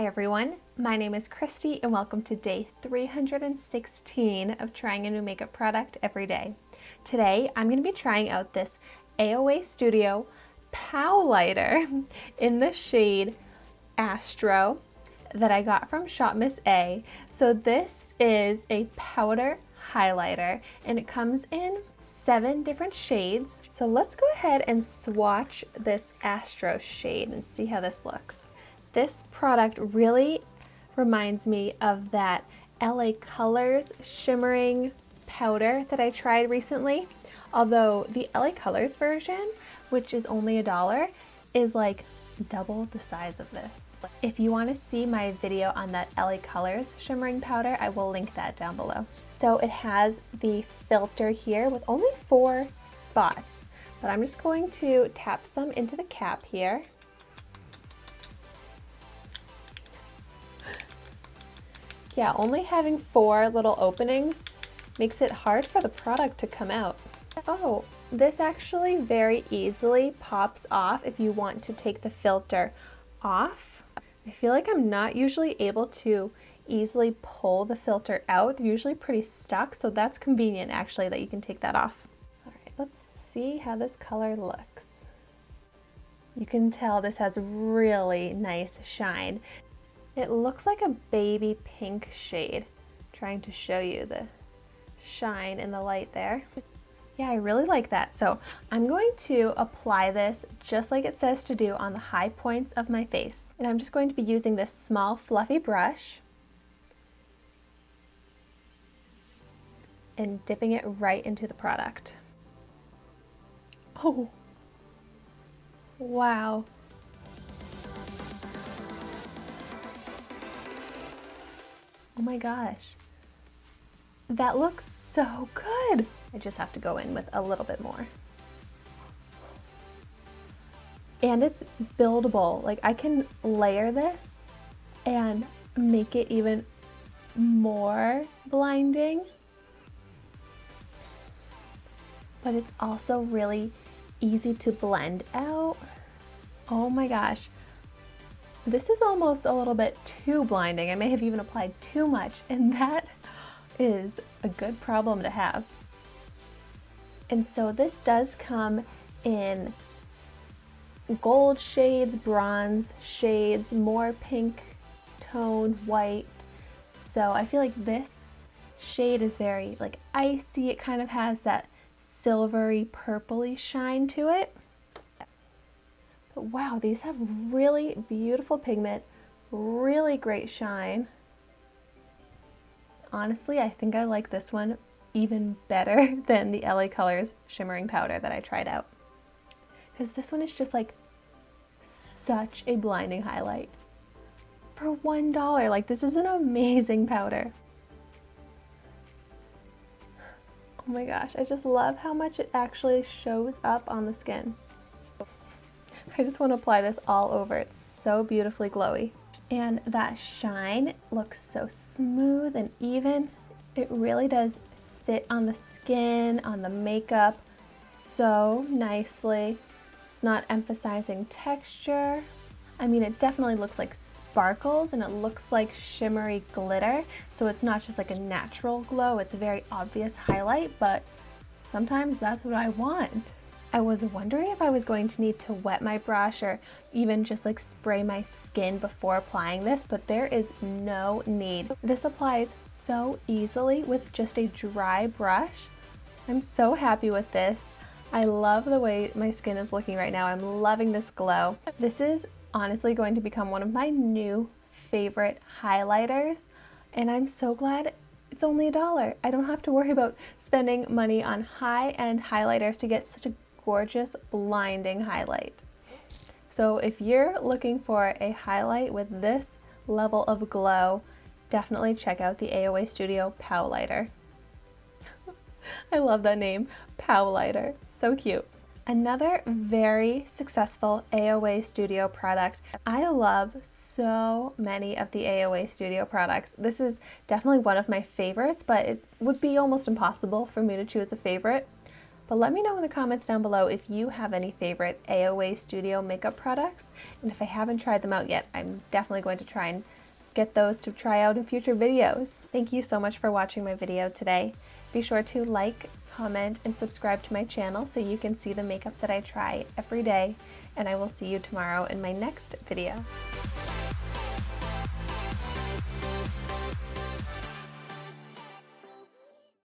Hi everyone, my name is Christy and welcome to day 316 of trying a new makeup product every day. Today I'm going to be trying out this AOA Studio Powlighter in the shade Astro that I got from ShopMissA. So this is a powder highlighter and it comes in 7 different shades. So let's go ahead and swatch this Astro shade and see how this looks. This product really reminds me of that LA Colors shimmering powder that I tried recently. Although the LA Colors version, which is only $1, is like double the size of this. If you want to see my video on that LA Colors shimmering powder, I will link that down below. So it has the filter here with only 4 spots, but I'm just going to tap some into the cap here. Yeah, only having 4 little openings makes it hard for the product to come out. Oh, this actually very easily pops off if you want to take the filter off. I feel like I'm not usually able to easily pull the filter out. They're usually pretty stuck, so that's convenient actually that you can take that off. All right, let's see how this color looks. You can tell this has really nice shine. It looks like a baby pink shade. Trying to show you the shine in the light there. Yeah, I really like that. So I'm going to apply this just like it says to do on the high points of my face. And I'm just going to be using this small fluffy brush and dipping it right into the product. Oh, wow. Oh my gosh, that looks so good. I just have to go in with a little bit more. And it's buildable. Like I can layer this and make it even more blinding. But it's also really easy to blend out. Oh my gosh. This is almost a little bit too blinding. I may have even applied too much, and that is a good problem to have. And so this does come in gold shades, bronze shades, more pink toned, white. So I feel like this shade is very like icy. It kind of has that silvery purpley shine to it. But wow, these have really beautiful pigment, really great shine. Honestly, I think I like this one even better than the LA Colors shimmering powder that I tried out. Because this one is just like such a blinding highlight. For $1, like this is an amazing powder. Oh my gosh, I just love how much it actually shows up on the skin. I just want to apply this all over. It's so beautifully glowy. And that shine looks so smooth and even. It really does sit on the skin, on the makeup so nicely. It's not emphasizing texture. I mean, it definitely looks like sparkles and it looks like shimmery glitter. So it's not just like a natural glow. It's a very obvious highlight, but sometimes that's what I want. I was wondering if I was going to need to wet my brush or even just like spray my skin before applying this, but there is no need. This applies so easily with just a dry brush. I'm so happy with this. I love the way my skin is looking right now. I'm loving this glow. This is honestly going to become one of my new favorite highlighters, and I'm so glad it's only $1. I don't have to worry about spending money on high-end highlighters to get such a gorgeous blinding highlight. So if you're looking for a highlight with this level of glow, definitely check out the AOA Studio Powlighter. I love that name, Powlighter, so cute. Another very successful AOA Studio product. I love so many of the AOA Studio products. This is definitely one of my favorites, but it would be almost impossible for me to choose a favorite. But let me know in the comments down below if you have any favorite AOA Studio makeup products, and if I haven't tried them out yet, I'm definitely going to try and get those to try out in future videos. Thank you so much for watching my video today. Be sure to like, comment, and subscribe to my channel so you can see the makeup that I try every day, and I will see you tomorrow in my next video.